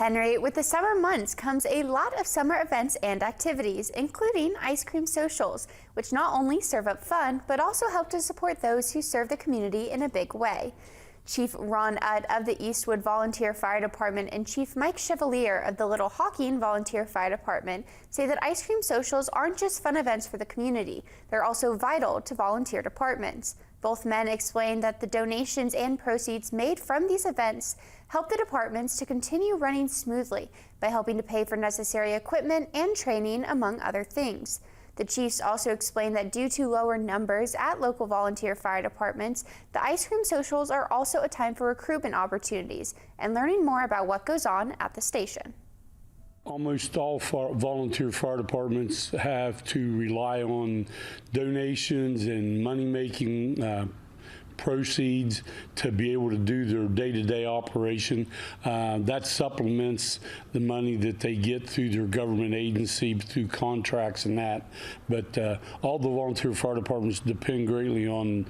Henry, with the summer months comes a lot of summer events and activities, including Ice Cream Socials, which not only serve up fun, but also help to support those who serve the community in a big way. Chief Ron Utt of the Eastwood Volunteer Fire Department and Chief Mike Chevalier of the Little Hawking Volunteer Fire Department say that Ice Cream Socials aren't just fun events for the community, they're also vital to volunteer departments. Both men explained that the donations and proceeds made from these events help the departments to continue running smoothly by helping to pay for necessary equipment and training, among other things. The chiefs also explained that due to lower numbers at local volunteer fire departments, the Ice Cream Socials are also a time for recruitment opportunities and learning more about what goes on at the station. Almost all volunteer fire departments have to rely on donations and money-making proceeds to be able to do their day-to-day operation. That supplements the money that they get through their government agency, through contracts and that. But all the volunteer fire departments depend greatly on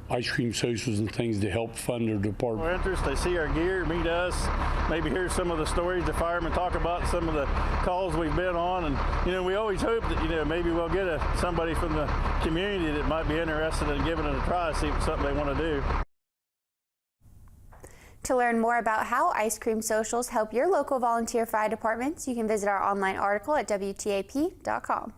Ice Cream Socials and things to help fund their department. Our interest, they see our gear, meet us, maybe hear some of the stories the firemen talk about, some of the calls we've been on, and we always hope that maybe we'll get somebody from the community that might be interested in giving it a try, see if it's something they want to do. To learn more about how Ice Cream Socials help your local volunteer fire departments, you can visit our online article at WTAP.com.